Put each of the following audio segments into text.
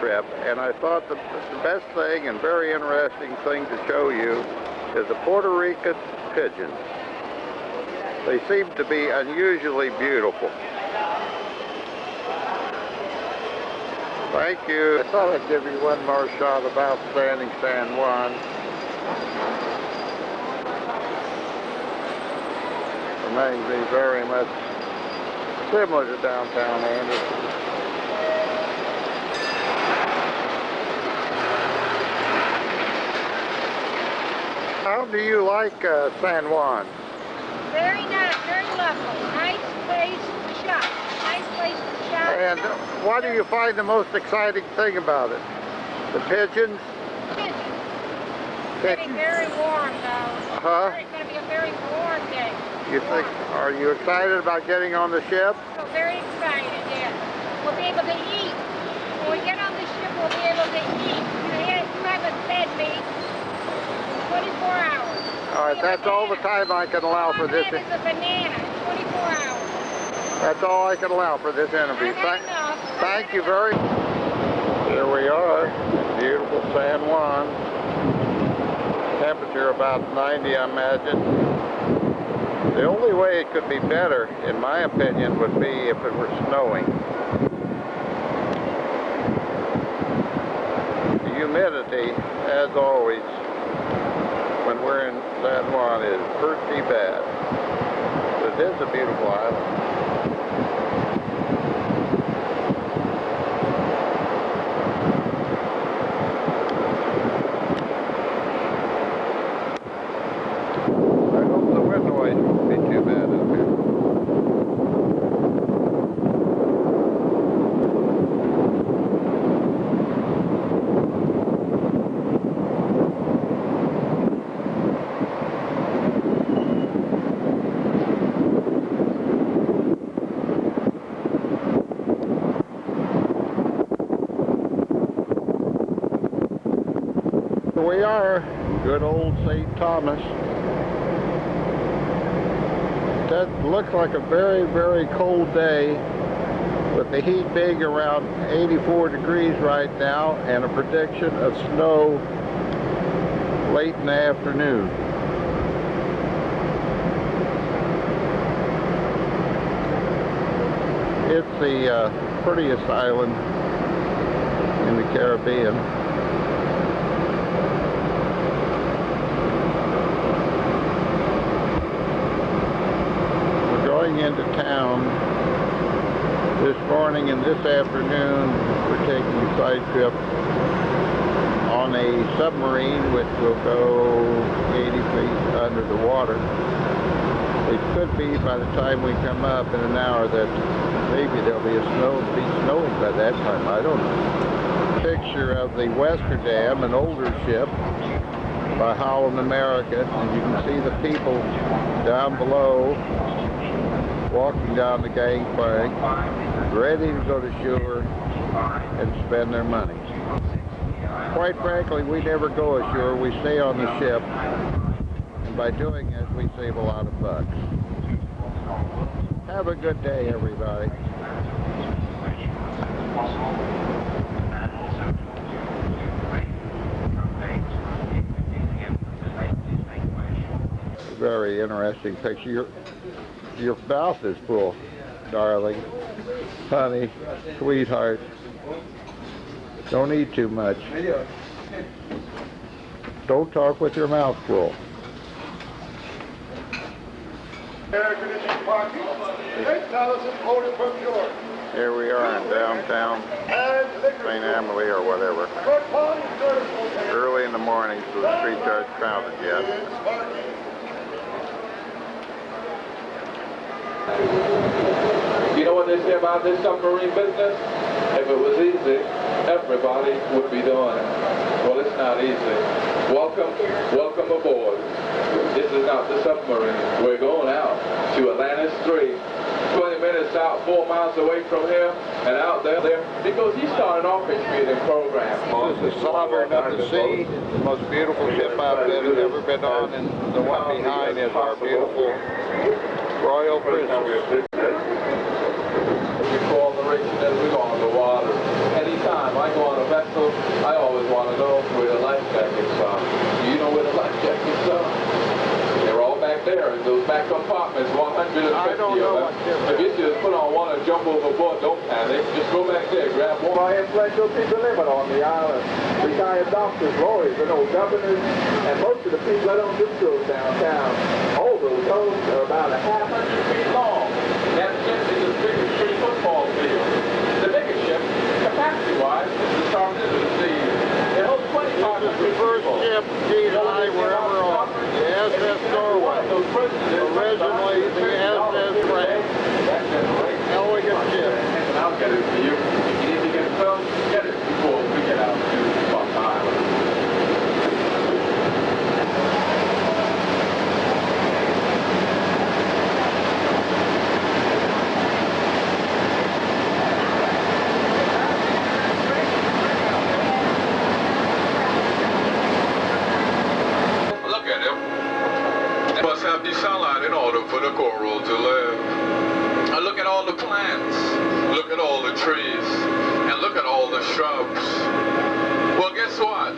trip, and I thought the best thing and very interesting thing to show you is the Puerto Rican pigeons. They seem to be unusually beautiful. Thank you. I thought I'd give you one more shot of outstanding San Juan. Remains to be very much similar to downtown Anderson. How do you like San Juan? Very nice, very lovely. Nice place to shop. Nice place to shop. And what do you find the most exciting thing about it? The pigeons? Pigeons. It's getting very warm though. Uh-huh. It's going to be a very warm day. You think, are you excited about getting on the ship? So very excited, yes. We'll be able to eat. When we get on the ship, we'll be able to eat. You haven't fed me 24 hours. All right, that's all the time I can allow for this. It's a banana, 24 hours. That's all I can allow for this interview. Thank you very much. Here we are, beautiful San Juan. Temperature about 90, I imagine. The only way it could be better, in my opinion, would be if it were snowing. The humidity, as always, when we're in San Juan, is pretty bad. But it is a beautiful island. Here we are, good old St. Thomas. That looks like a very, very cold day, with the heat being around 84 degrees right now and a prediction of snow late in the afternoon. It's the prettiest island in the Caribbean. Into town this morning and this afternoon. We're taking a side trip on a submarine which will go 80 feet under the water. It could be by the time we come up in an hour that maybe there'll be snowing by that time. I don't know. Picture of the Westerdam, an older ship by Holland America, and you can see the people down below walking down the gangplank, ready to go to shore and spend their money. Quite frankly, we never go ashore, we stay on the ship, and by doing it, we save a lot of bucks. Have a good day, everybody. Very interesting picture. Your mouth is full, darling, honey, sweetheart. Don't eat too much. Don't talk with your mouth full. Here we are in downtown St. Emily or whatever. Early in the morning, so the streets aren't crowded yet. You know what they say about this submarine business? If it was easy, everybody would be doing it. Well, it's not easy. Welcome aboard. This is not the submarine. We're going out to Atlantis 3. 20 minutes out, 4 miles away from here, and out there, because he started off his feeding program. This is Sovereign of the Sea, the most beautiful ship I've ever been on, and the one behind is our beautiful Royal Princess. We call the racing as we go on the water. Anytime I go on a back compartments, 150 I don't know of what them. If you just put on one and jump overboard, don't panic. Just go back there, grab one. By influential people living on the island. Retired doctors, lawyers, and old governors, and most of the people that own this schools downtown. All those homes are about 100 feet long. That ship is as big as 3 football fields. The biggest ship, capacity-wise, is the Tornado Sea. It holds 2,500 The first people. ship Gene and I were ever on, the SS Norway. Originally the SS Frank. Elegant ship. And I'll get it for you. If you need to get it filled, get it before we get out to Buck Island. Look at him. They must have the sunlight in order for the coral to live. And look at all the plants. Look at all the trees. And look at all the shrubs. Well, guess what?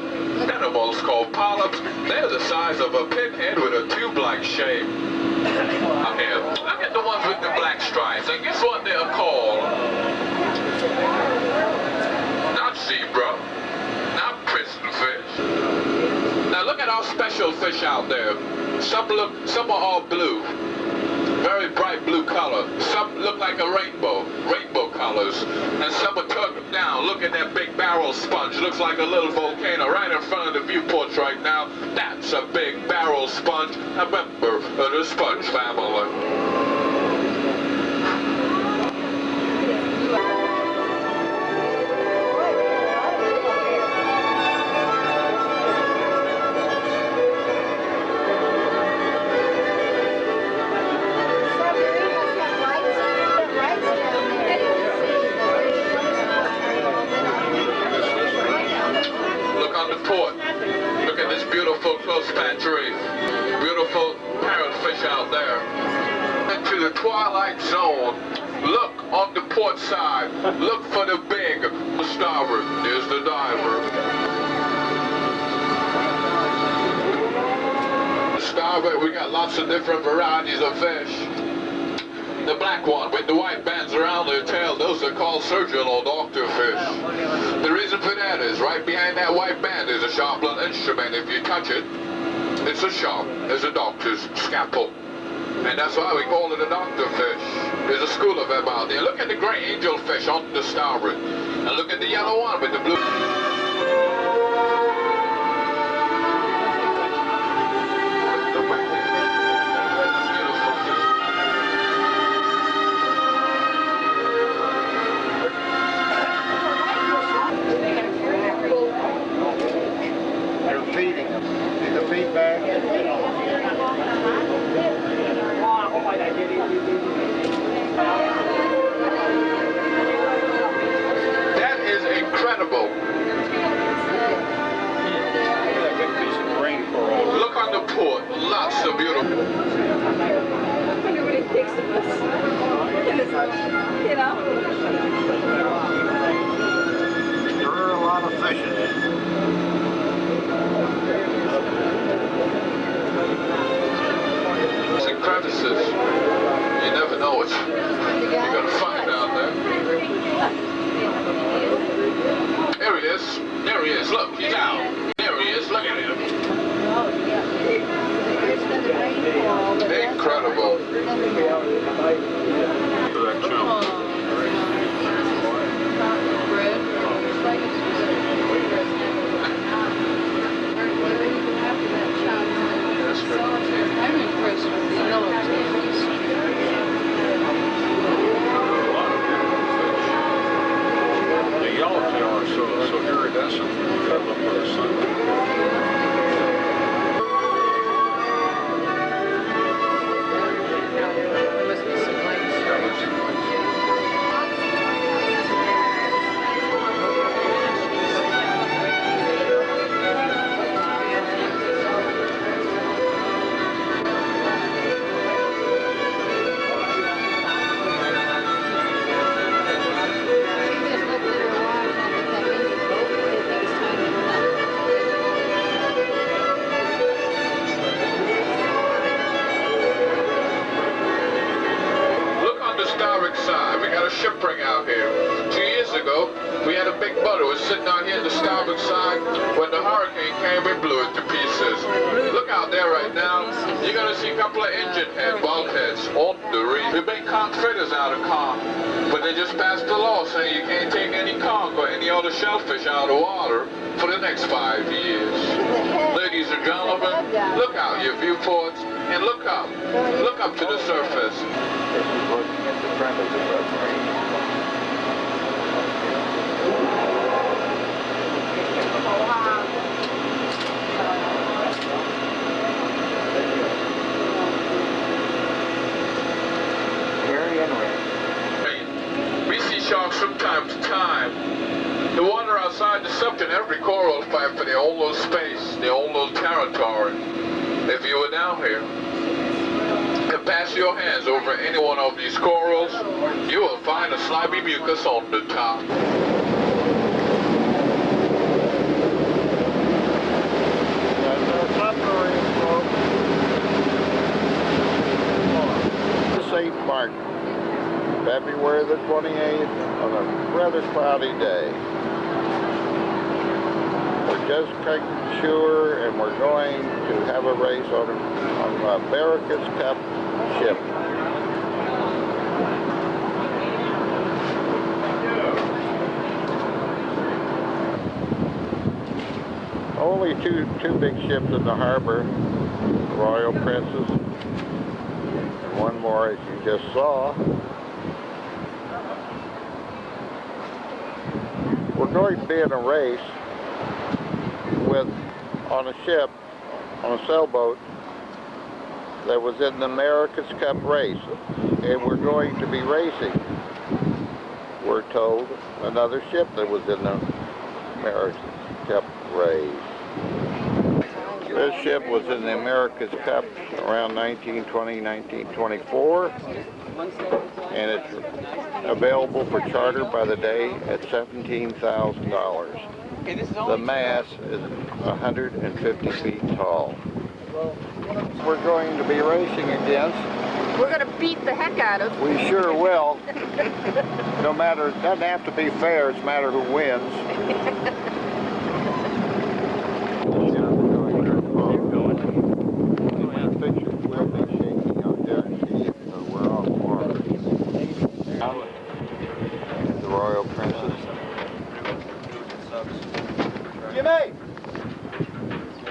Animals called polyps, they're the size of a pinhead with a tube-like shape. Okay, look at the ones with the black stripes. And guess what they're called? Not zebra. Not prison fish. Now look at our special fish out there. Some are all blue. Very bright blue color. Some look like a rainbow colors. And some are tugged down. Look at that big barrel sponge. Looks like a little volcano right in front of the viewports right now. That's a big barrel sponge, a member of the sponge family. Look at this beautiful close-span tree. Beautiful parrotfish out there. Into the twilight zone. Look on the port side. Look for the big starboard. There's the diver. The starboard, we got lots of different varieties of fish. The black one with the white bands around their tail, those are called surgeon or doctor fish. The reason for that is right behind that white band is a sharp little instrument. If you touch it, it's as sharp as a doctor's scalpel. And that's why we call it a doctor fish. There's a school of them out there. Look at the gray angel fish on the starboard. And look at the yellow one with the blue. Feeding them. See the feed bag? That is incredible. Look on the port. Lots of beautiful. Nobody thinks of us. You know? There are a lot of fishes. And crevices. You never know it. You're gonna find out there. There he is. There he is. Look, he's out. There he is. Look at him. Incredible. I'm impressed with the yellowtails. The yellowtail are so iridescent. They look like the sun. was sitting out here in the starboard side when the hurricane came and blew it to pieces. Look out there right now. You're going to see a couple of engine head bulkheads on the reef. They make conch fritters out of conch, but they just passed a law saying you can't take any conch or any other shellfish out of the water for the next 5 years. Ladies and gentlemen, look out your viewports and look up. Look up to the surface. This is looking at the front of the submarine. We see sharks from time to time. They wander outside the subject in every coral fight for their own little space, their own little territory. If you were down here and pass your hands over any one of these corals, you will find a slimy mucus on the top. That's our submarine, folks. St. Martin, February the 28th, on a rather cloudy day. We're just making sure, and we're going to have a race on a Barracus Cup ship. Only two big ships in the harbor, the Royal Princess, and one more as you just saw. We're going to be in a race on a ship, on a sailboat that was in the America's Cup race, and we're going to be racing, we're told, another ship that was in the America's Cup race. This ship was in the America's Cup around 1920, 1924, and it's available for charter by the day at $17,000. The mast is 150 feet tall. We're going to be racing against. We're going to beat the heck out of. We sure will. No matter, it doesn't have to be fair, it's a matter who wins. The Royal Princess. Jimmy!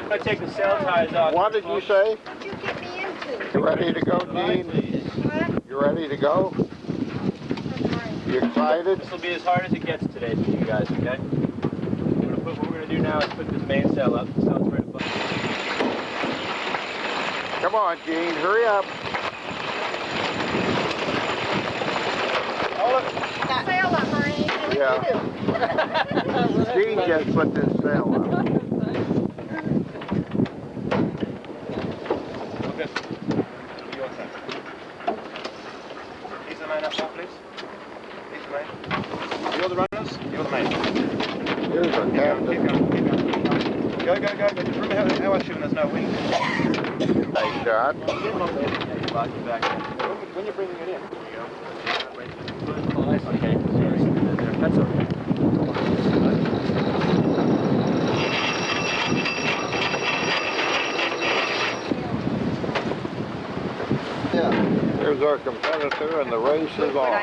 I take the sail ties off. What did you say? What'd you get me into? You ready to go, Dean? What? You ready to go? You excited? This will be as hard as it gets today for you guys, okay? What we're going to do now is put this main sail up. The sail's right above. Come on, Gene, hurry up. Got sail up, Marie. Yeah. Gene just put this sail up. Okay. You want that? Ease the main up now, please. Ease the main. You're the runners, you're the main. Here's our Keep captain. going, keep going. Go. Just remember how I shoot when there's no wind. Nice shot. When you're bringing it in. Oh, that's okay. That's okay. Yeah. There's our competitor, and the race is on.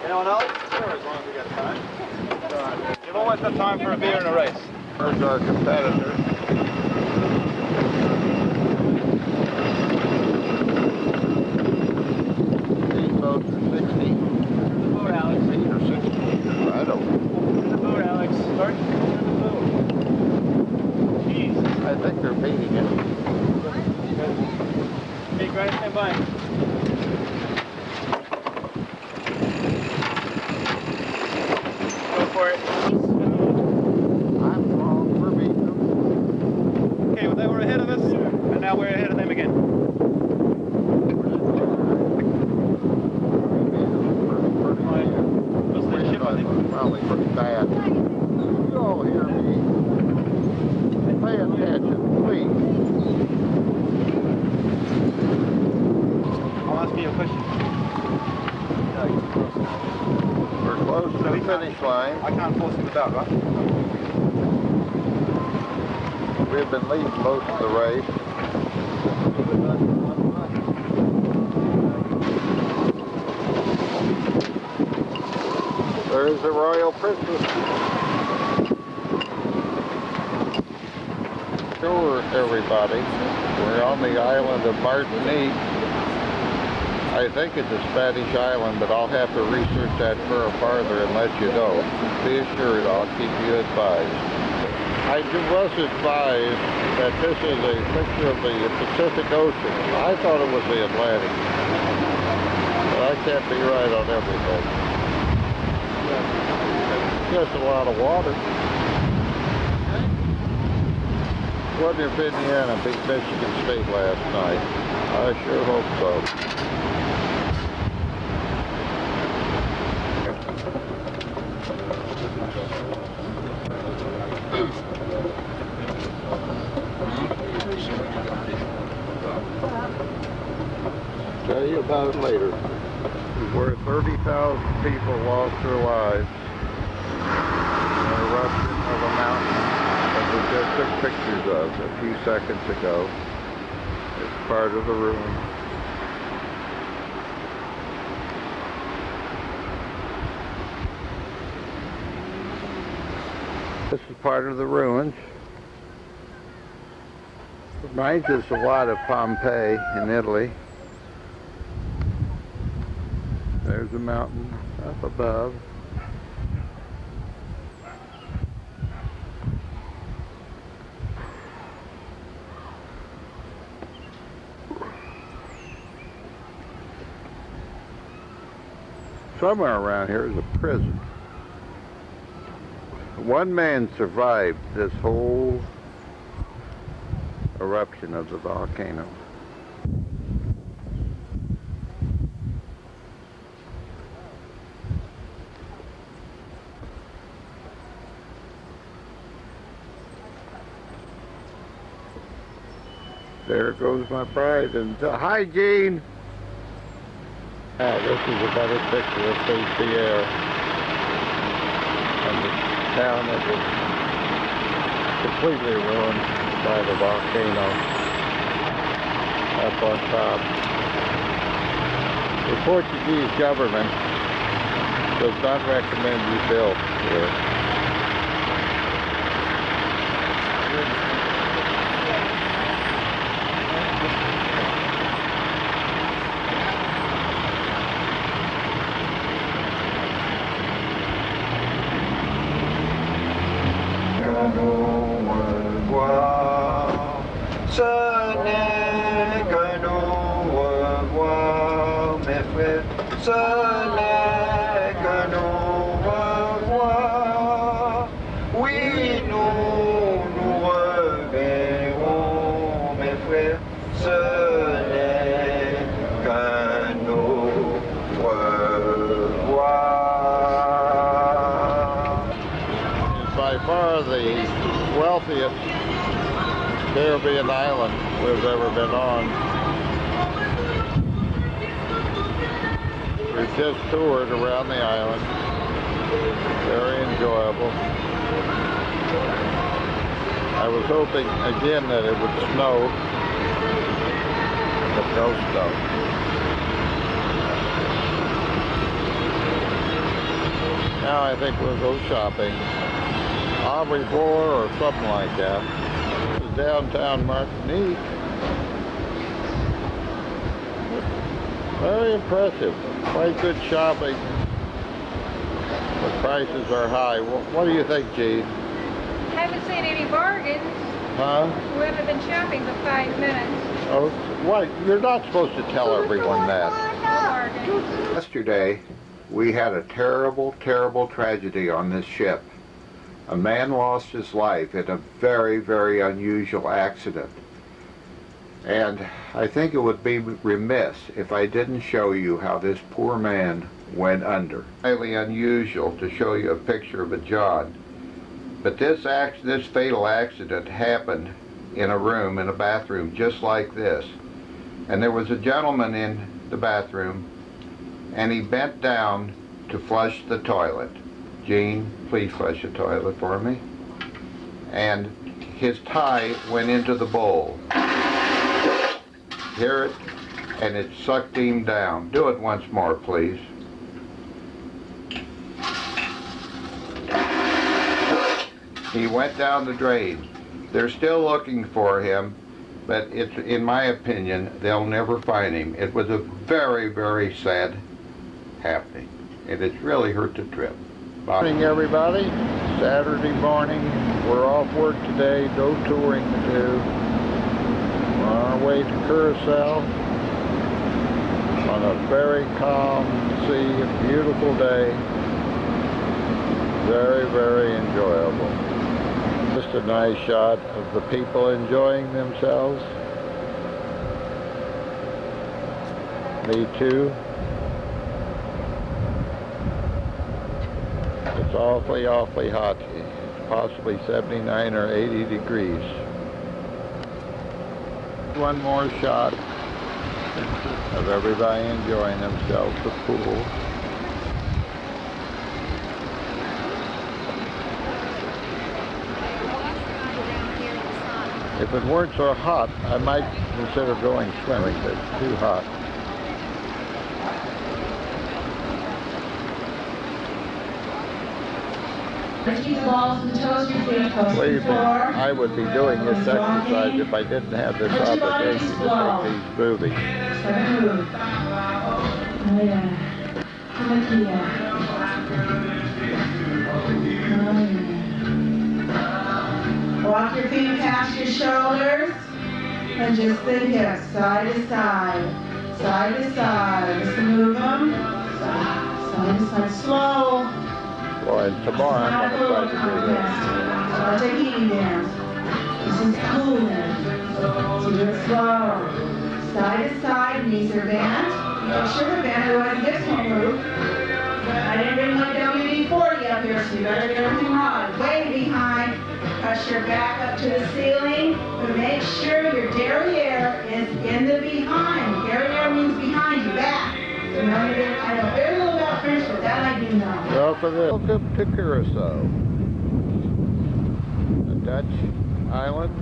Anyone else? Sure, as long as we got time. You've always got time for a beer and a race. There's our competitor. These boats are 16. The boat, Alex. 16 or 16. I don't know. The boat, Alex. Start the boat. Jeez. I think they're beating it. Hey, Grant, stand by. Go for it. I'm wrong. We're beating them. Okay, well, they were ahead of us, and now we're ahead of them again. finish line. I can't force him about, right? We've been leading most of the race. There's the Royal Princess. Sure, everybody. We're on the island of Martinique. I think it's a Spanish island, but I'll have to research that further and let you know. Be assured, I'll keep you advised. I was advised that this is a picture of the Pacific Ocean. I thought it was the Atlantic. But I can't be right on everything. Just a lot of water. Wonder if Indiana beat Michigan State last night. I sure hope so. Tell you about it later. Where 30,000 people lost their lives in an eruption of a mountain that we just took pictures of a few seconds ago. It's part of the ruin. This is part of the ruins. Reminds us a lot of Pompeii in Italy. There's a mountain up above. Somewhere around here is a prison. One man survived this whole eruption of the volcano. There goes my bride, and hi, Gene. Now, this is a better picture of St. Pierre and the town that was completely ruined by the volcano up on top. The Portuguese government does not recommend you build here. Ce n'est qu'un au revoir, mes frères. Ce n'est qu'un au revoir. Oui, nous reverrons, mes frères. Ce n'est qu'un au revoir. It's by far the wealthiest Caribbean island we've ever been on. We've just toured around the island. Very enjoyable. I was hoping again that it would snow, but no snow. Now I think we'll go shopping. Au revoir or something like that. Downtown Martinique. Very impressive. Quite good shopping. The prices are high. What do you think, Gene? Haven't seen any bargains. Huh? We haven't been shopping for 5 minutes. Oh, what? You're not supposed to tell everyone that. Bargains. Yesterday, we had a terrible, terrible tragedy on this ship. A man lost his life in a very, very unusual accident. And I think it would be remiss if I didn't show you how this poor man went under. Highly unusual to show you a picture of a John. But this fatal accident happened in a room, in a bathroom, just like this. And there was a gentleman in the bathroom, and he bent down to flush the toilet. Gene, please flush the toilet for me. And his tie went into the bowl. Hear it? And it sucked him down. Do it once more, please. He went down the drain. They're still looking for him, but it's, in my opinion, they'll never find him. It was a very, very sad happening, and it's really hurt the trip. Bye. Morning, everybody. Saturday morning. We're off work today. No touring to do. We're on our way to Curacao on a very calm sea, a beautiful day. Very, very enjoyable. Just a nice shot of the people enjoying themselves. Me too. It's awfully, awfully hot. It's possibly 79 or 80 degrees. One more shot of everybody enjoying themselves at the pool. If it weren't so hot, I might consider going swimming, but it's too hot. Keep the balls and toes your feet close to Believe the me, floor. I would be doing this exercise if I didn't have this obligation to take these movies. Move. Oh yeah. Come here. Oh yeah. Walk your feet past your shoulders and just the hips, side to side, side to side. Just move them, side to side, slow. Boy, and tomorrow I'm going to try to do this. It's not a heating dance. This is cooling. So do it slow. Side to side, knees are bent. Make sure they're bent, otherwise the hips won't move. I didn't bring my WD-40 up here, so you better get everything wrong. Way behind. Push your back up to the ceiling, but make sure your derriere is in the behind. Derriere means behind you, back. So now you're doing, I know very little about French, but that I do know. Welcome to Curacao, a Dutch island.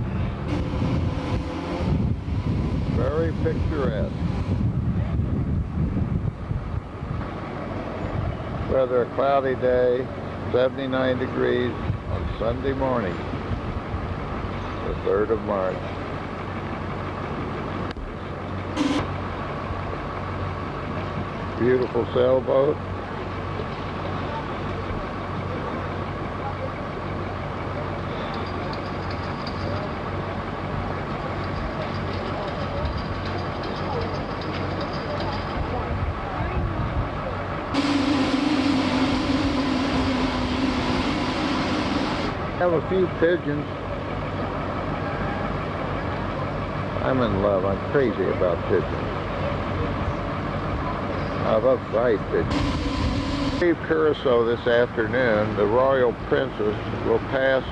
Very picturesque. Weather, a cloudy day, 79 degrees on Sunday morning, the 3rd of March. Beautiful sailboat. Have a few pigeons. I'm in love. I'm crazy about pigeons. I love fried pigeons. Leave Curacao this afternoon. The Royal Princess will pass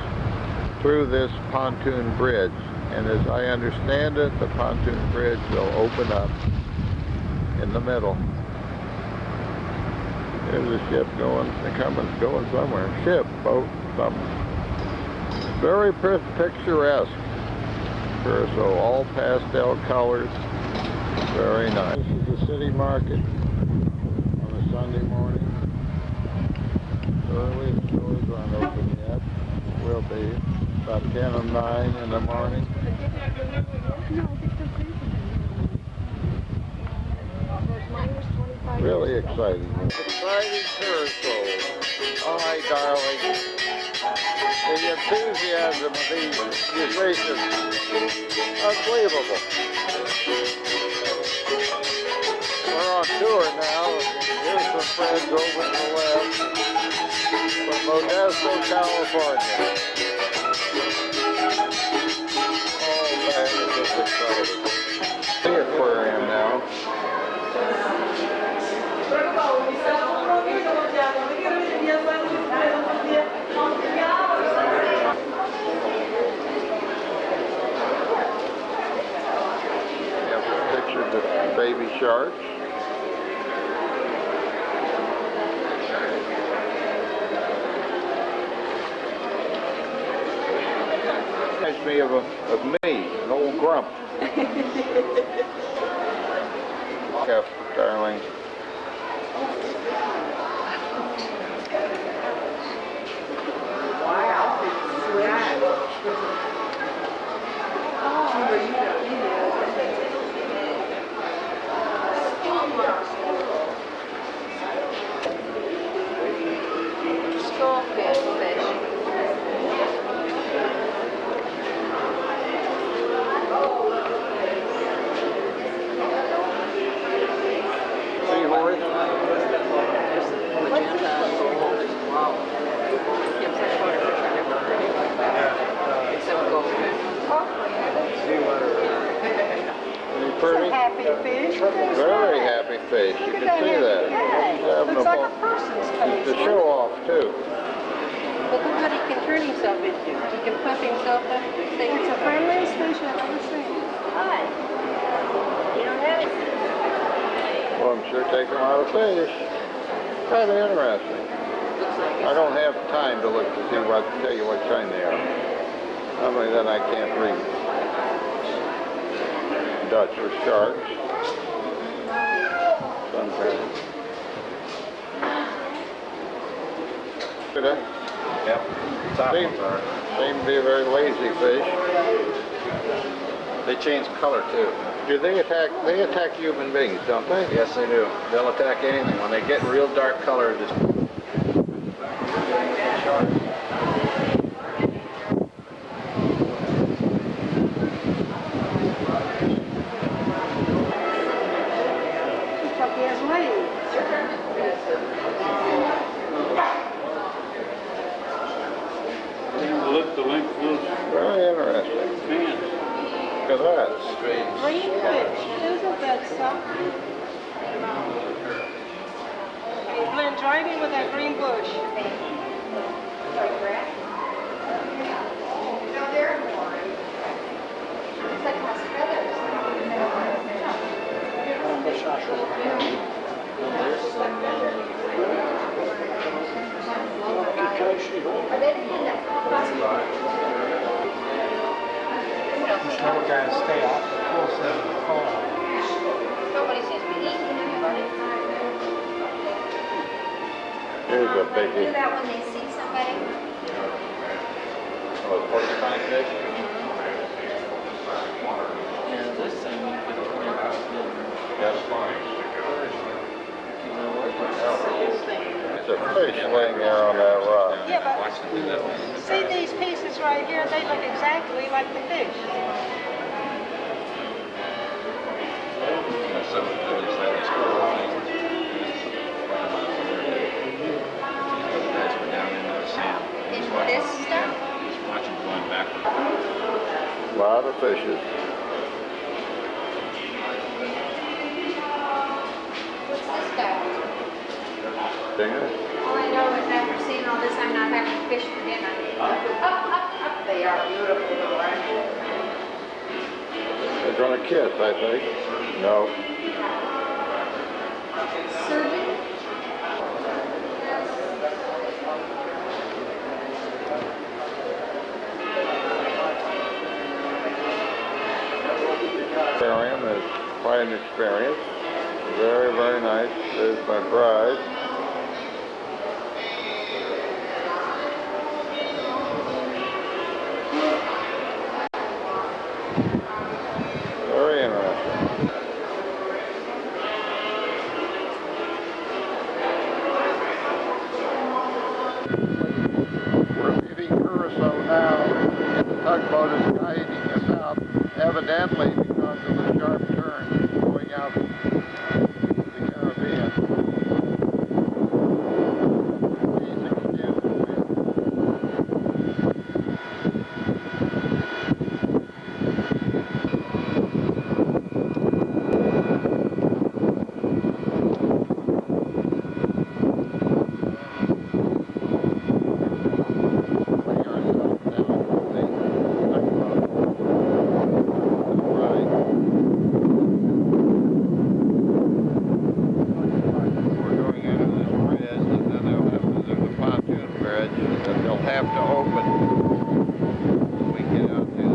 through this pontoon bridge, and as I understand it, the pontoon bridge will open up in the middle. There's a ship going somewhere. Ship, boat, something. Very picturesque. Curacao, all pastel colors. Very nice. This is the city market on a Sunday morning. Early, the stores aren't open yet. Will be about 10 or 9 in the morning. Really exciting. Exciting Curacao. Oh, my darling. The enthusiasm of these musicians, unbelievable. We're on tour now. Here's some friends over to the left from Modesto, California. Oh man, this is exciting. The aquarium now. Pictures of baby sharks. Reminds me of me, an old grump. Yep, darling. Wow, sweat. Skullfish fish. Seahorse. Pretty. Happy fish. Very happy fish. You can see that. Looks like a person's face. To show off too. But look what he can turn himself into. He can pump himself up. It's the friendliest fish I've ever seen. Hi. You don't have it? Well, I'm sure taking a lot of fish. Kind of interesting. I don't have time to look to see tell you what kind they are. Not only that, I can't read. Dutch or sharks. Sometimes. Did I? Yep. Top ones are. Seem to be a very lazy fish. They change color too. Do they attack? They attack human beings, don't they? Yes, they do. They'll attack anything. When they get real dark color, just Very interesting. Look at that. strange. Green fish. Isn't that something? They blend right in with that green bush. Nobody seems to be eating anybody. Here's a biggie. Do that when they see somebody. Oh, porcupine fish. It's a fish laying there on that rock. Yeah, but see these pieces right here? They look exactly like the fish. This stuff? A lot of fishes. What's this guy? Stinger? All I know is after seeing all this, I'm not having fish for dinner. They are beautiful, aren't they? They're gonna kiss, I think. No. Surgeon? Aquarium is quite an experience. Very, very nice. There's my bride. Very interesting. We're leaving Curacao now, and the tugboat is guiding us out, evidently because of the sharp turn going out to the Caribbean. Please excuse the wind. Have to open when we get out there.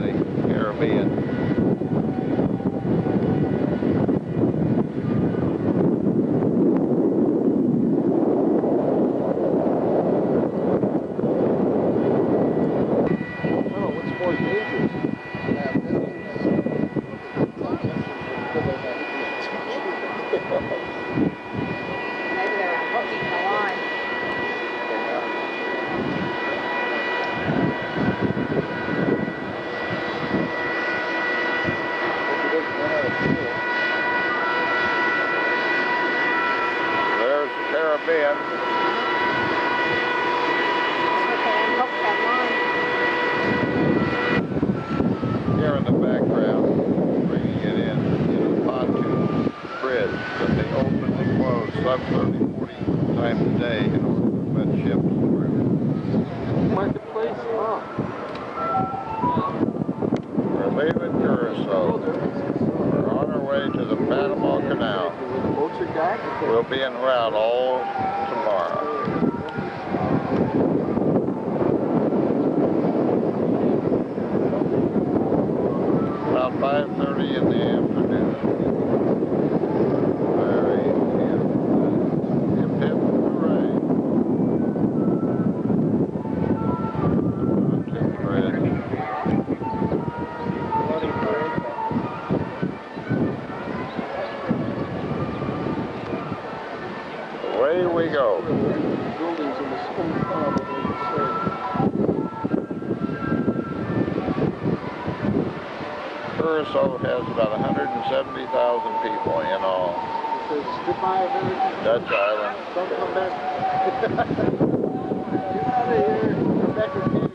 We'll be en route all tomorrow. About 5:30 in the afternoon. Very hip, hip, hooray. Away we go. Curacao has about 170,000 people in all. Dutch Island. Don't come back. Get out of here. Come back again.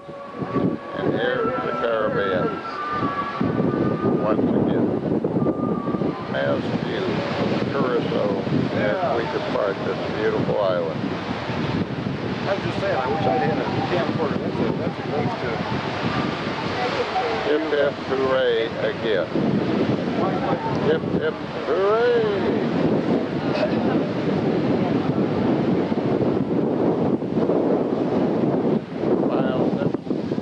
And here's the Caribbean. Once again. Mass view of Curacao as we depart this beautiful island. I was just saying, I wish I'd had a camcorder. That's a great Hip hip hooray again. Hip hip hooray!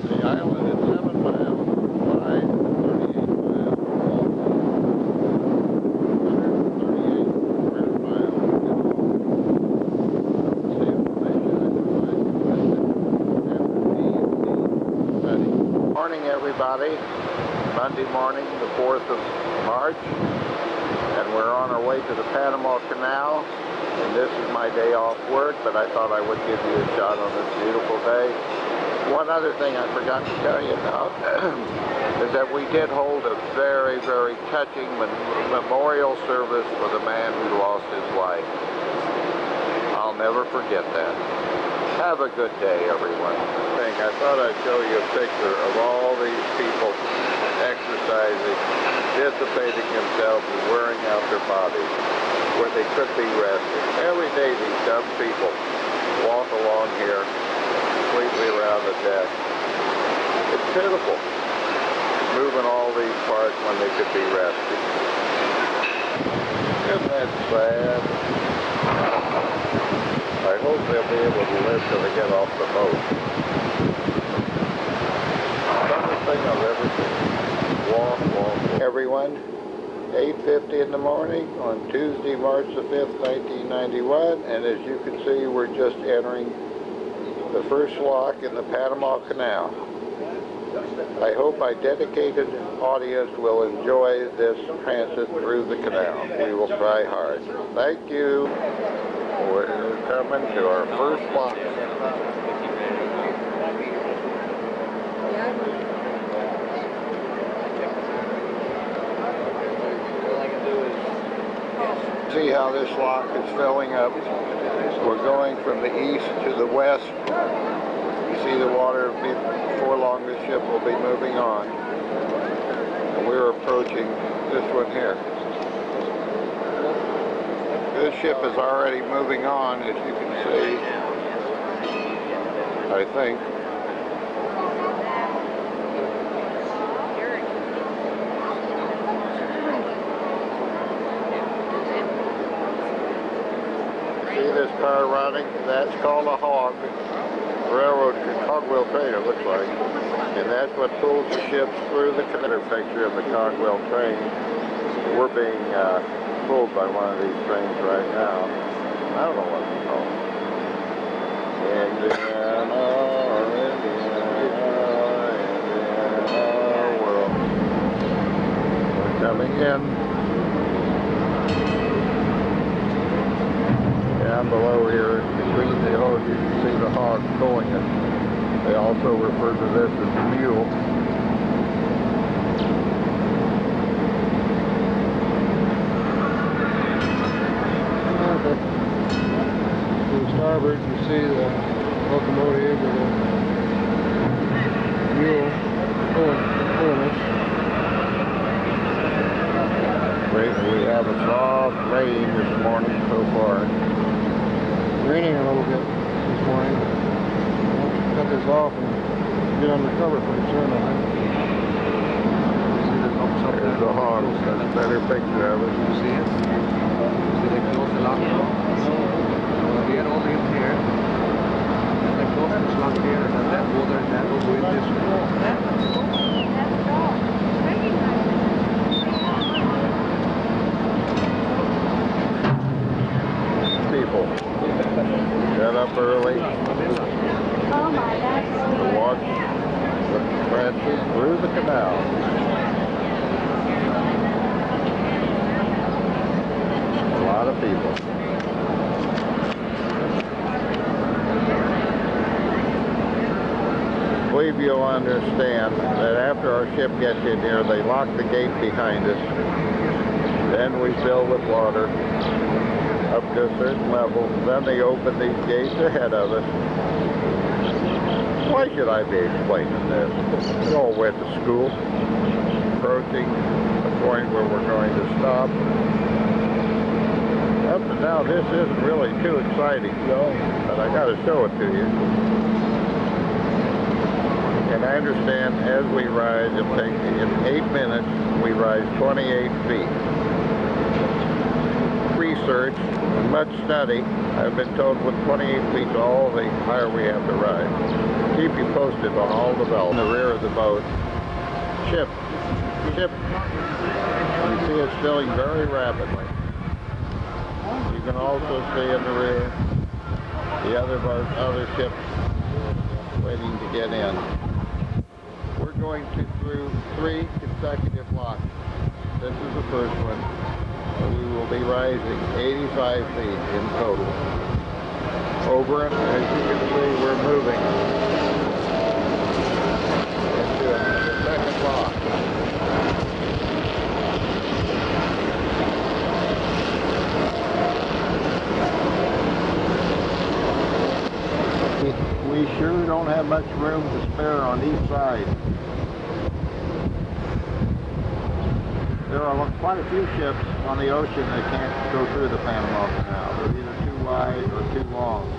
The island is 7 miles wide, 38 miles long, 138 square miles in all. See information I can find. Morning, everybody. Monday morning, the 4th of March, and we're on our way to the Panama Canal. And this is my day off work, but I thought I would give you a shot on this beautiful day. One other thing I forgot to tell you about is that we did hold a very, very touching memorial service for the man who lost his life. I'll never forget that. Have a good day, everyone. I thought I'd show you a picture of all these people exercising, dissipating themselves and wearing out their bodies where they could be resting. Every day these dumb people walk along here completely around the deck. It's pitiful, moving all these parts when they could be resting. Isn't that sad? I hope they'll be able to live till they get off the boat. Dumbest thing I've ever seen. Walk. Everyone, 8:50 in the morning on Tuesday, March the 5th, 1991, and as you can see, we're just entering the first lock in the Panama Canal. I hope my dedicated audience will enjoy this transit through the canal. We will try hard. Thank you. We're coming to our first lock. See how this lock is filling up. We're going from the east to the west. You see the water before long this ship will be moving on. And we're approaching this one here. This ship is already moving on, as you can see, I think. See this car running? That's called a hog. Railroad cogwheel train, it looks like. And that's what pulls the ships through the canal. Picture of the cogwheel train. We're being pulled by one of these trains right now. I don't know what it's called. Indiana, world. We're coming in. Down below here, between the hose, you can see the hog pulling it. They also refer to this as the mule. To the starboard, you see the locomotive and the mule pulling us. We have a soft rain this morning so far. Raining a little bit this morning. I'll cut this off and get under cover pretty soon, I think. See, there's There's the hog. That's a better picture of it. You see it? So they close the lock now. So we are over in here. And they close this lock here and then that water and that will go in this way. People get up early, Oh my, that's to watch the transit through the canal. A lot of people. I believe you'll understand that after our ship gets in here, they lock the gate behind us. Then we fill with water up to a certain level. Then they open these gates ahead of us. Why should I be explaining this? We all went to school. Approaching the point where we're going to stop. Up to now, this isn't really too exciting, but I got to show it to you. And I understand as we rise, it takes, in 8 minutes, we rise 28 feet. Research, and much study, I've been told with 28 feet, all the higher we have to rise. Keep you posted on all development. In the rear of the boat, ship. You see it's filling very rapidly. You can also see in the rear the other ships waiting to get in. We're going through 3 consecutive locks. This is the first one. We will be rising 85 feet in total. Over, and as you can see, we're moving into the second lock. We sure don't have much room to spare on each side. There are quite a few ships on the ocean that can't go through the Panama Canal. They're either too wide or too long.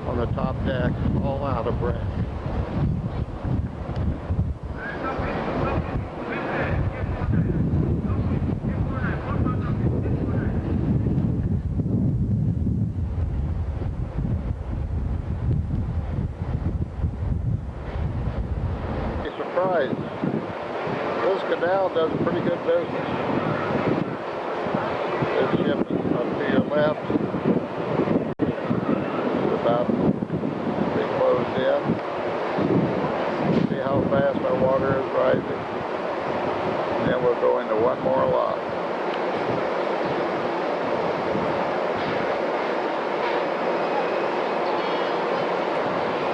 On the top deck, all out of breath. Be surprised. This canal does a pretty good business. This ship is up to your left. About they closed in. See how fast our water is rising. And then we'll go into one more lock.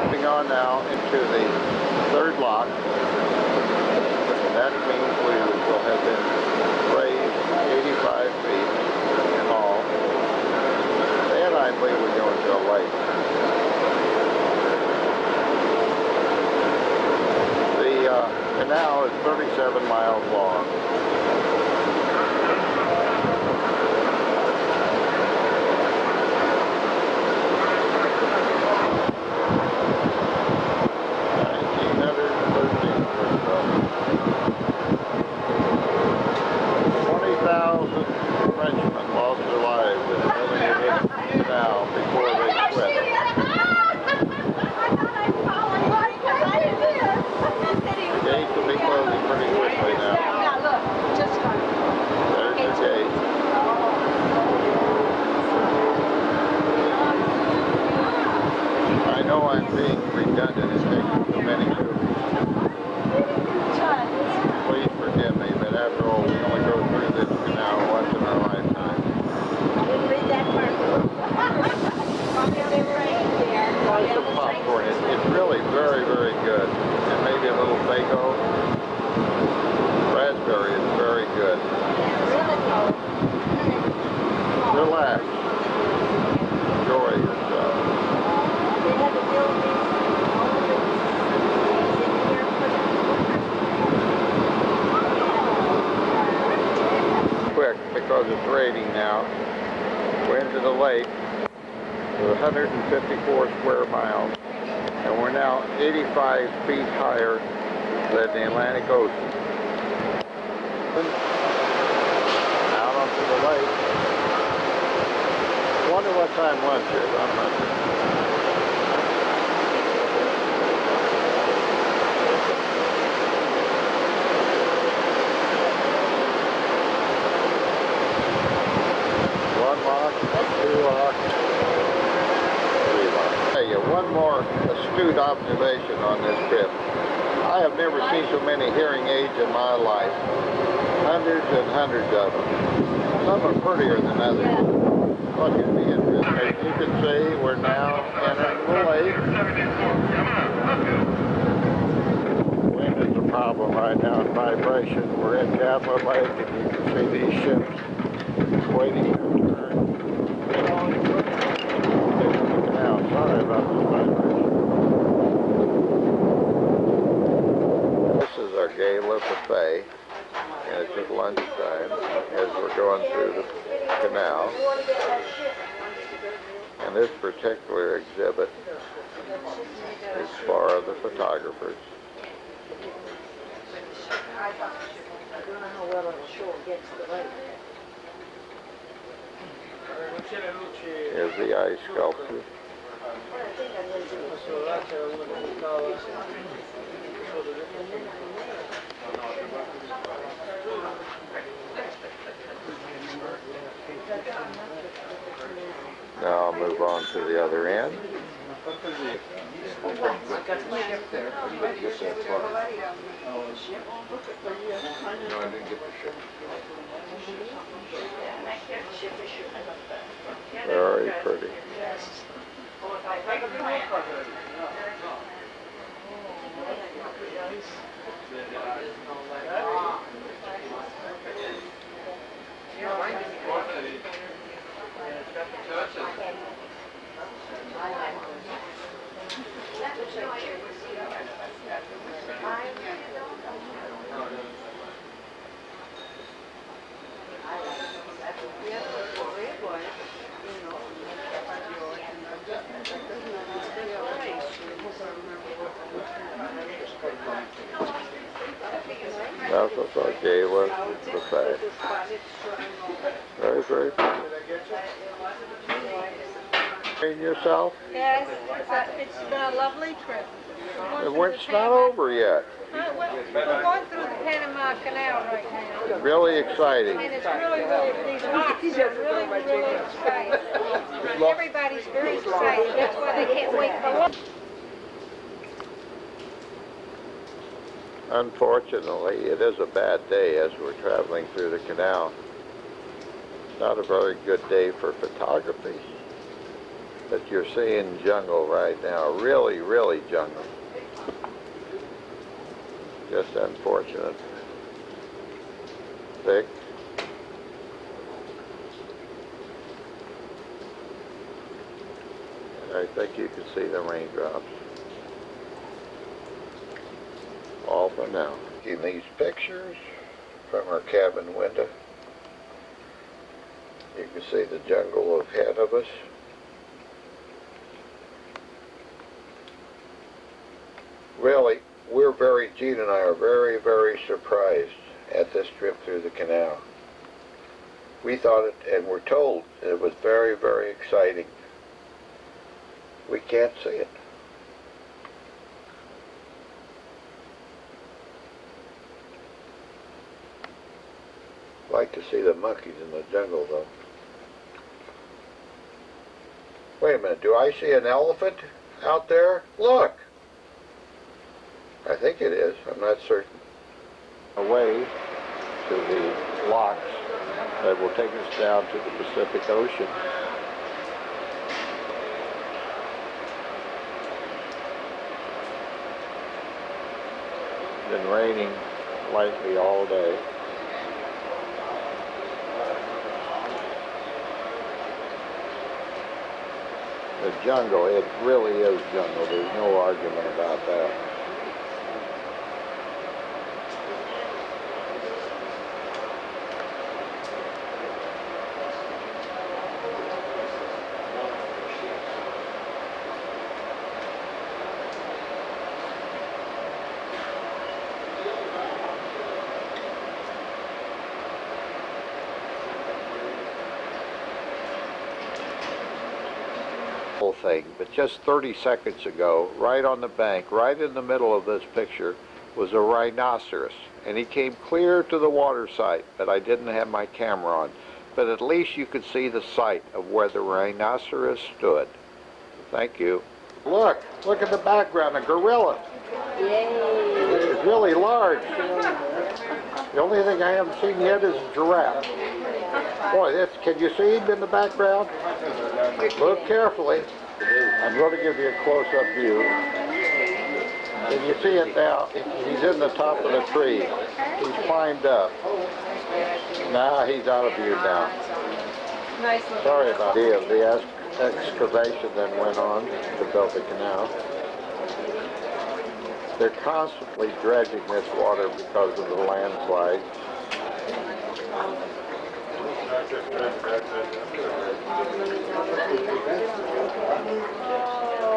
Moving on now into the third lock. And that means we will have been raised 85 feet in all. And I believe we're going to a lake. 37 miles long. I'm being redundant and taking too many movies. Please forgive me, but after all, we only go through this canal once in our lifetime. Read that part. Try some popcorn. It's really very, very good. And maybe a little Faygo. Raspberry is very good. Relax. Enjoy yourself. Quick, because it's raining now. We're into the lake with 154 square miles, and we're now 85 feet higher than the Atlantic Ocean. Out onto the lake. Wonder what time lunch is. I'm not sure. One more astute observation on this trip. I have never seen so many hearing aids in my life. Hundreds and hundreds of them. Some are prettier than others. Look at me. As you can see, we're now entering the lake. Wind is a problem right now in vibration. We're in Capitol Lake, and you can see these ships waiting to turn. Sorry about this vibration. This is our gala buffet, and it's at lunchtime as we're going through the canal. And this particular exhibit is for the photographers. I don't know how well it'll show against the light. Here's the ice sculpture. Now I'll move on to the other end. Very pretty. That's what's our gala buffet. Very, very pretty. And yourself? Yes, it's been a lovely trip. It's not over yet. We're going through the Panama Canal right now. Really exciting. And it's really, these rocks are really, really exciting. Everybody's very excited. That's why they can't wait for lunch. Unfortunately, it is a bad day as we're traveling through the canal. It's not a very good day for photography. But you're seeing jungle right now. Really, really jungle. Just unfortunate. Thick. I think you can see the raindrops. All for now. taking these pictures from our cabin window. You can see the jungle ahead of us. Really, Gene and I are very, very surprised at this trip through the canal. We thought it, and we're told, it was very, very exciting. We can't see it. I'd like to see the monkeys in the jungle, though. Wait a minute, do I see an elephant out there? Look! I think it is, I'm not certain. Away to the locks that will take us down to the Pacific Ocean. Been raining lightly all day. The jungle, it really is jungle. There's no argument about that. Thing, but just 30 seconds ago, right on the bank, right in the middle of this picture, was a rhinoceros, and he came clear to the water site, but I didn't have my camera on. But at least you could see the site of where the rhinoceros stood. Thank you. Look at the background, a gorilla. Yay! It's really large. The only thing I haven't seen yet is a giraffe. Boy, can you see him in the background? Look carefully. I'm going to give you a close-up view. Can you see it now? He's in the top of the tree. He's climbed up. Now he's out of view now. Sorry about the excavation that went on to build the canal. They're constantly dredging this water because of the landslides.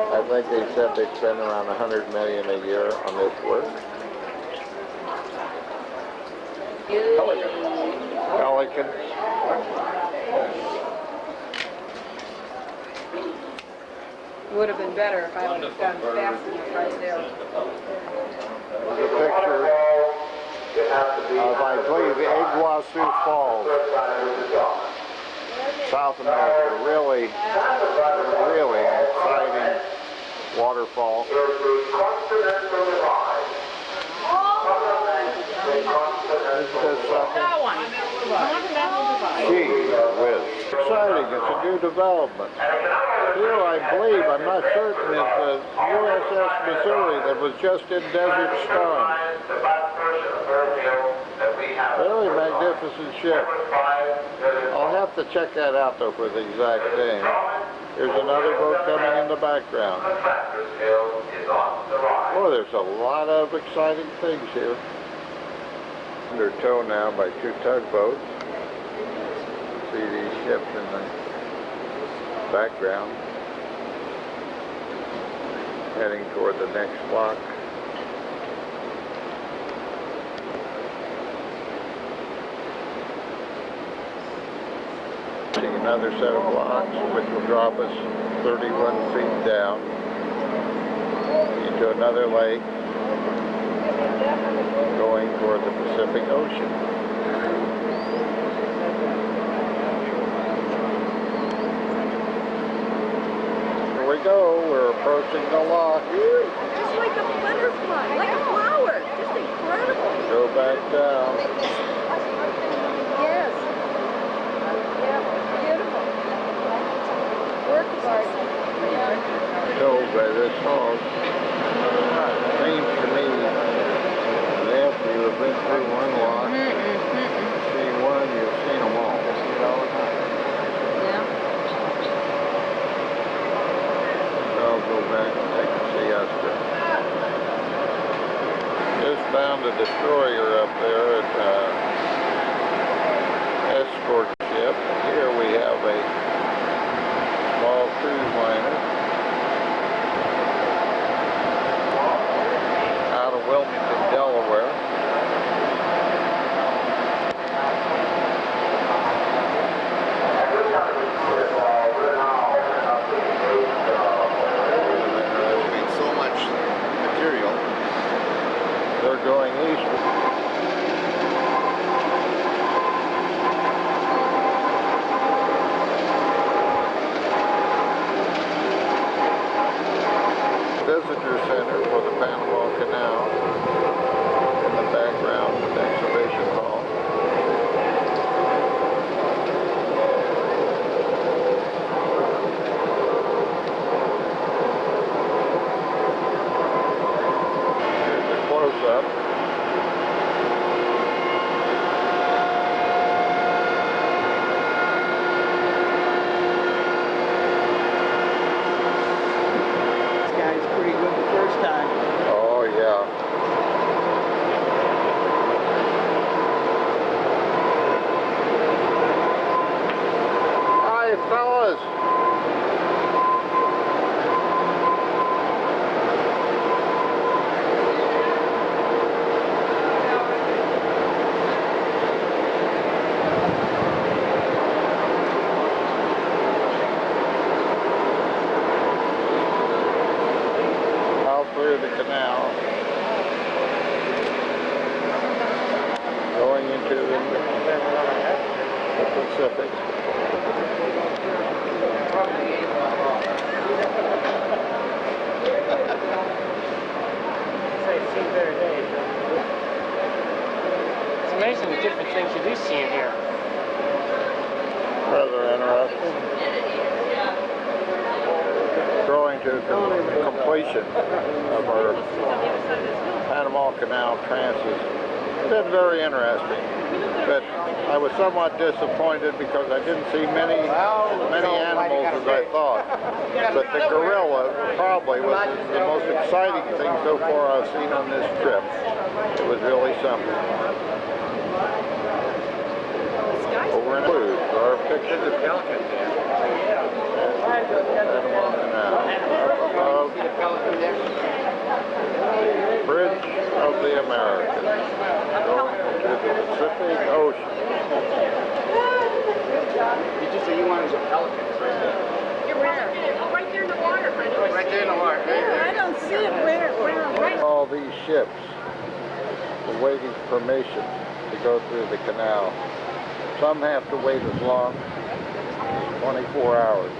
I think they said they spend around $100 million a year on this work. Pelicans. Would have been better if I would have gone fast enough right there. There's a picture of, I believe, Iguazu Falls, South America. Really, really exciting waterfall. Isn't this something? That one. Gee whiz. Exciting, it's a new development. Here, I believe, I'm not certain, is the USS Missouri that was just in Desert Storm. Very magnificent ship. I'll have to check that out, though, for the exact name. There's another boat coming in the background. Oh, there's a lot of exciting things here. Under tow now by two tugboats. See these ships in the background, heading toward the next lock. See another set of locks, which will drop us 31 feet down into another lake, going toward the Pacific Ocean. Here we go, we're approaching the lock. It's like a butterfly, like a flower. Just incredible. Go back down. Yes. Yeah, beautiful. Work of art. Told by this hog. Seems to me that after you have been through one lock, see one, you've seen them all. You see it all the time. Yeah. I'll go back and take a siesta. Just found a destroyer up there, escort ship. Here we have a small cruise liner out of Wilmington, Delaware. So much material. They're going east. Visitor Center for the Panama Canal. In the background, the exhibition hall. Here's a close-up. This guy's pretty good the first time. Oh, yeah. Hi, fellas. Out through the canal, going into the Pacific. It's amazing the different things you do see in here. Rather interesting. Growing to completion of our Panama Canal transit. It's been very interesting, but I was somewhat disappointed because I didn't see many animals as I thought. But the gorilla probably was the most exciting thing so far I've seen on this trip. It was really something. Over in Blues, our picture of Pelican Panama Canal. Above the Bridge of the Americas, going to the Pacific Ocean. Did you say you wanted some pelicans right there? You're where? Oh, right there in the water, Freddie. Right there in the water. Yeah, I don't see it. Where? Right. All these ships are waiting permission to go through the canal. Some have to wait as long as 24 hours.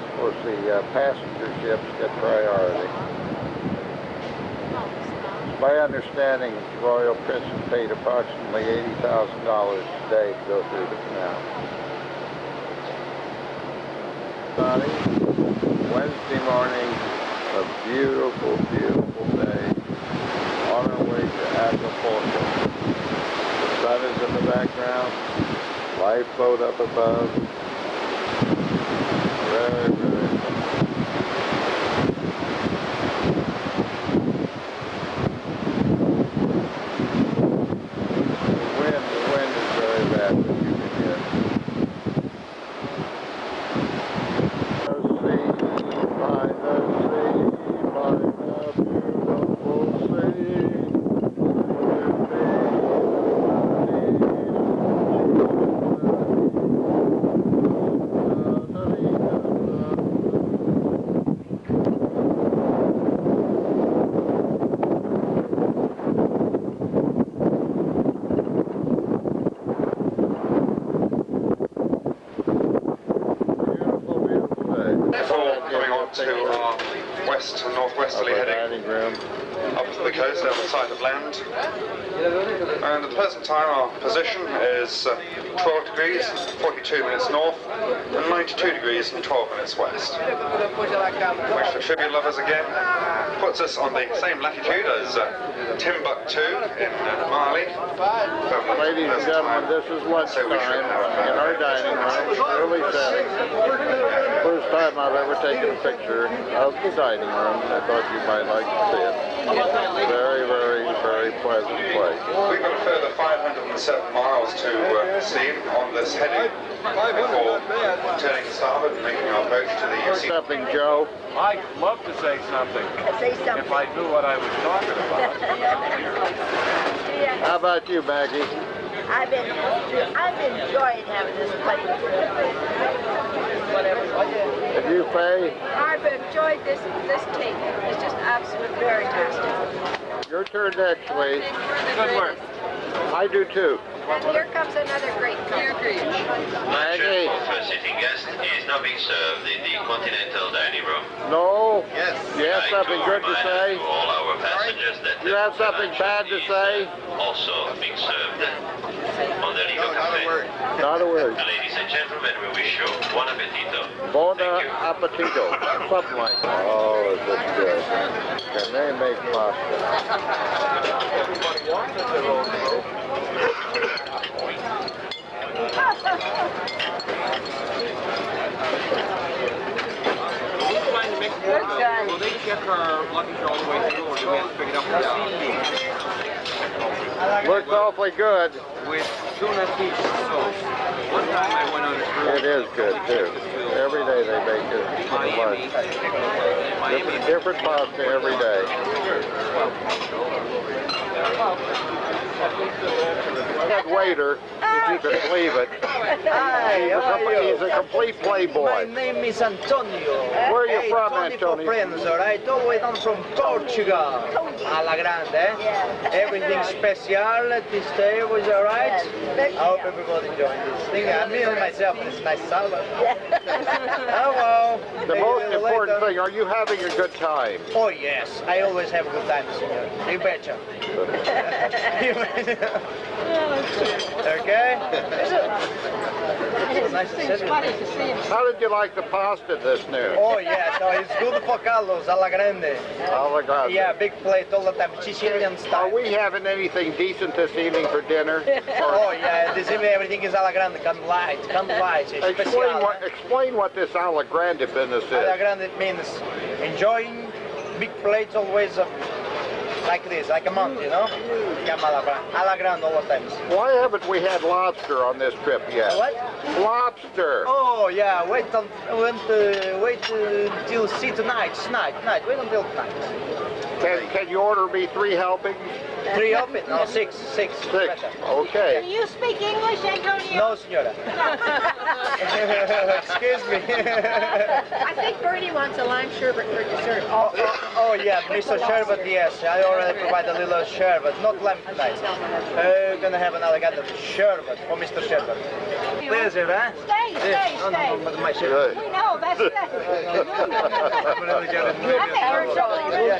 Of course, the passenger ships get priority. My understanding, Royal Princess paid approximately $80,000 a day to go through the canal. Wednesday morning, a beautiful, beautiful day on our way to Acapulco. The sun is in the background, lifeboat up above. Very, very fun. The wind is very bad, as you can hear. The sea, by the beautiful sea. To our west and northwesterly heading up to the coast, down the side of land. And at the present time our position is 12 degrees, 42 minutes north, and 92 degrees and 12 minutes west. Which for trivia lovers again puts us on the same latitude as Timbuktu in Mali. Ladies and gentlemen, this is lunchtime in our dining room, early setting. First time I've ever taken a picture of the dining room. I thought you might like to see it. Very, very very pleasant place. We've got a further 507 miles to steam on this heading before turning starboard and making our approach to the sea. Something, Joe? I'd love to say something. Say something. If I knew what I was talking about. How about you, Maggie? I've enjoying having this place. Whatever. Have you, Faye? I've enjoyed this tape. It's just absolutely fantastic. Your turn next, Lee. Good work. I do too. And here comes another great country. Maggie. For sitting guest is now being served in the continental dining room. No? Yes. You have something good to say? To all our passengers that You have something bad to say? Also being served on the Lido No, not a Cafe. word. Not a word. Ladies and gentlemen, we wish you buon appetito. Bon Thank you. appetito. Something like that. Oh, is this good? Can they make pasta? Good guy. Will they check our luggage all the way through, or do we have to pick it up and down? Looks awfully good. With tuna fish sauce. One time I went on a cruise. It is good too. Every day they make it for Miami. lunch. Different pasta every day. That waiter, if you could believe it, Hi, how are you? he's a complete playboy. My name is Antonio. Where are you Hey, from, Tony Antonio? For friends, all right? All the way down from Portugal. A la grande, eh? Everything special. This day was all right. I hope everybody enjoyed this thing. I mean myself, this nice salad. Hello. The most important thing, are you having a good time? Oh yes, I always have a good time, senor. You betcha. Okay? It's nice to see you. How did you like the pasta this noon? Oh yeah, so it's good for Carlos, a la grande. Oh my God. Yeah, big plate all the time, Sicilian Are style. we having anything decent this evening for dinner? Oh yeah, this evening everything is a la grande, come light, Explain what this a la grande business A la is. grande means enjoying big plates always like this, like a month, you know? Come a la grande all the time. Why haven't we had lobster on this trip yet? What? Lobster! Oh yeah, wait till see tonight, wait until tonight. Can you order me 3 helpings? 3 open? No, 6. 6. Better. Okay. Do you speak English, Antonio? No, senora. Excuse me. I think Bernie wants a lime sherbet for dessert. Oh yeah, Mr. Sherbet, yes. I already provide a little sherbet, not lime tonight. We're gonna have another kind of sherbet for Mr. Sherbet. Pleasure, huh? Stay. But my sherbet. We know, that's good. I think you're so little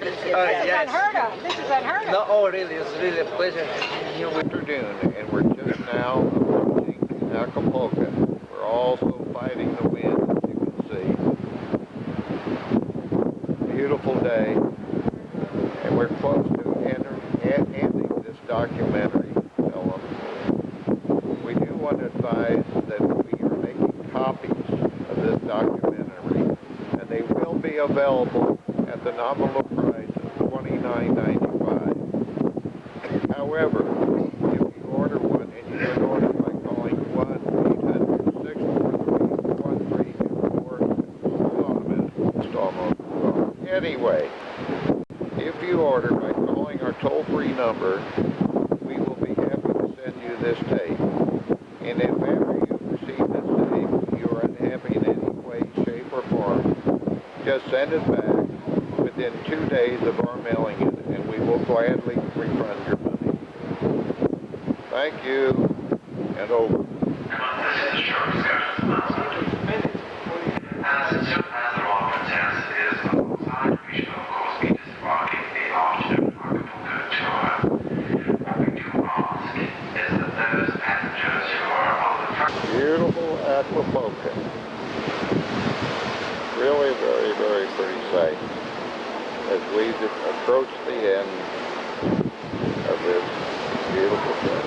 This is unheard of. This is unheard of. No, oh really, it's really a pleasure. Afternoon, and we're just now approaching Acapulco. We're also fighting the wind, as you can see. Beautiful day, and we're close to ending this documentary film. We do want to advise that we are making copies of this documentary, and they will be available at the nominal price of $29.95. However, if you order one, and you can order by calling 1-800-643-1324, anyway, if you order by calling our toll-free number, we will be happy to send you this tape. And if ever you receive this tape, you are unhappy in any way, shape, or form, just send it back within 2 days of our mailing it, and we will gladly refund your money. Thank you, and over. Beautiful Acapulco. Really very, very pretty sight as we approach the end of this beautiful trip.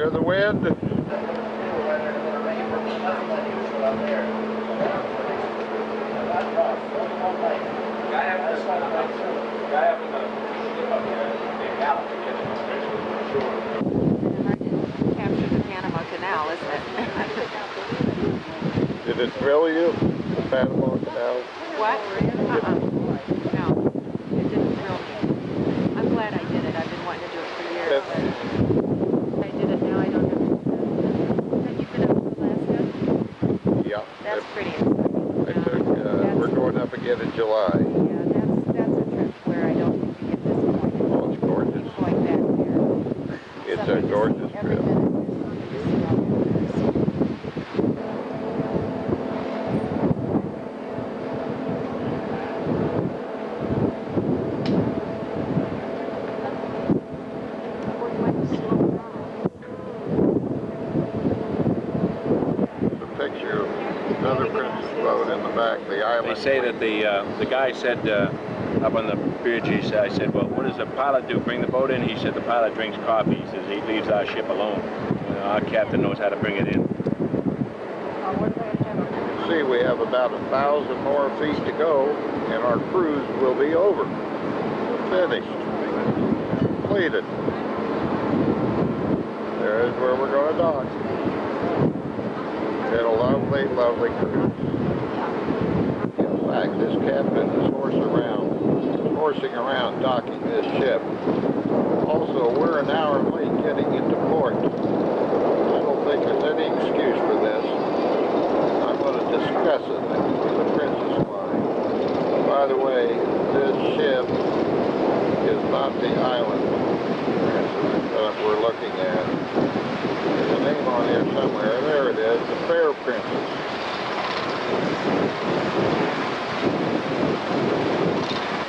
hear the wind? Capture the Panama Canal, isn't it? Did it thrill you, the Panama Canal? What? No, it didn't thrill me. I'm glad I did it. I've been wanting to do it for years. I did it now. I don't have to. Have you been up to Alaska? Yeah. That's pretty. We're going up again in July. Yeah, that's a trip where I don't think you get disappointed. Oh, it's gorgeous. Going back there. It's a gorgeous trip. They say that the guy said up on the bridge, he said, I said, well, what does the pilot do? Bring the boat in? He said the pilot drinks coffee. He says he leaves our ship alone. Our captain knows how to bring it in. See, we have about 1,000 more feet to go, and our cruise will be over. Finished. Completed. There's where we're going to dock. Had a lovely, lovely cruise. In fact, this captain is horsing around docking this ship. Also, we're an hour late getting into port. I don't think there's any excuse for this. I'm going to discuss it with the Princess Line. By the way, this ship is not the island that we're looking at. There's a name on here somewhere. There it is, the Fair Princess.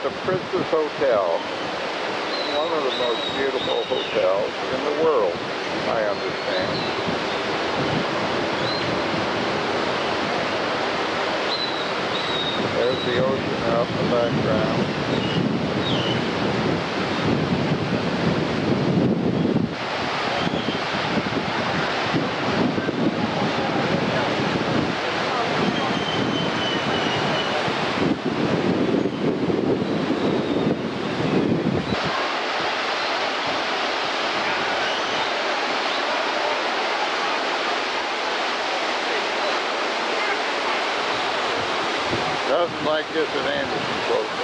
The Princess Hotel, one of the most beautiful hotels in the world, I understand. There's the ocean out in the background. Nothing like this at Anderson, folks.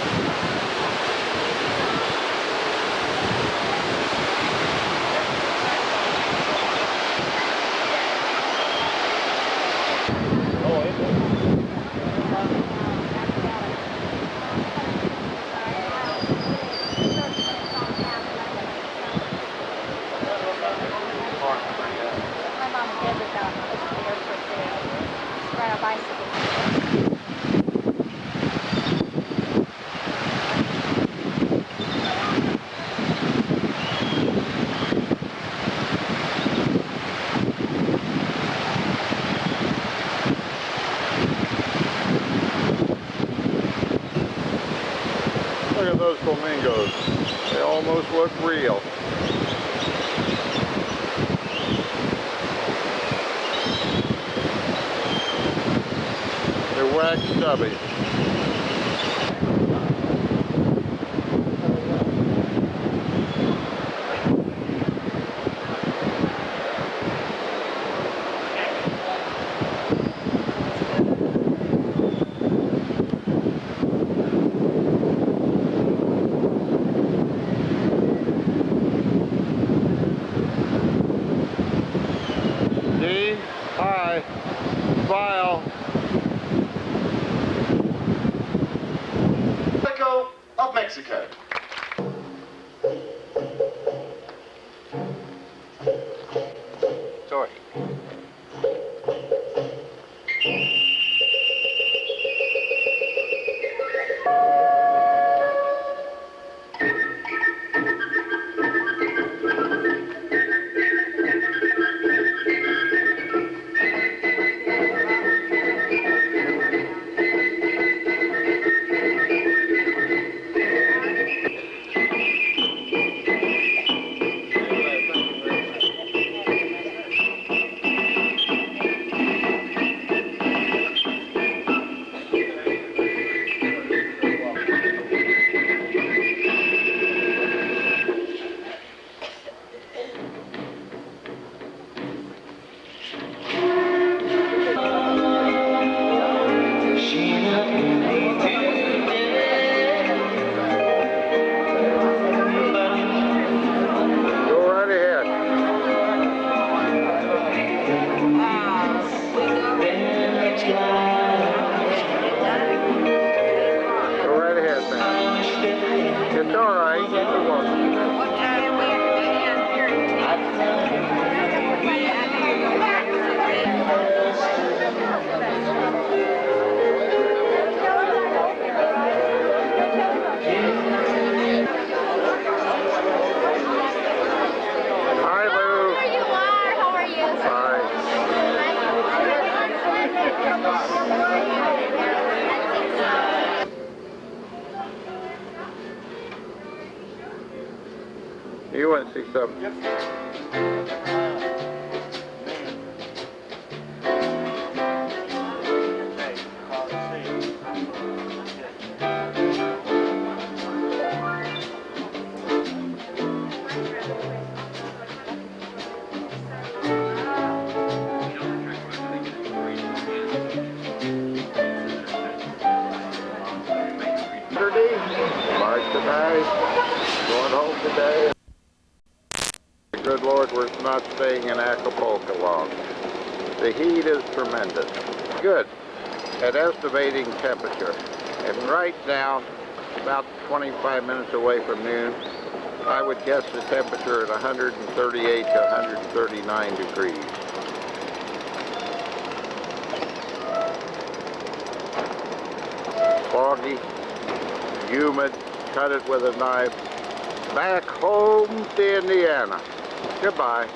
My mom did it down at the airport there. Ride a bicycle. Look at those flamingos. They almost look real. They're wax stubby. Hi. Smile. Of Mexico. Sorry. It's all right. It'll work. Hi, Lou. There you are. How are you? You want to see something? March tonight, going home today. Good Lord, we're not staying in Acapulco long. The heat is tremendous. Good at estimating temperature. And right now, about 25 minutes away from noon, I would guess the temperature at 138 to 139 degrees. Foggy, humid, cut it with a knife. Back home to Indiana. Goodbye.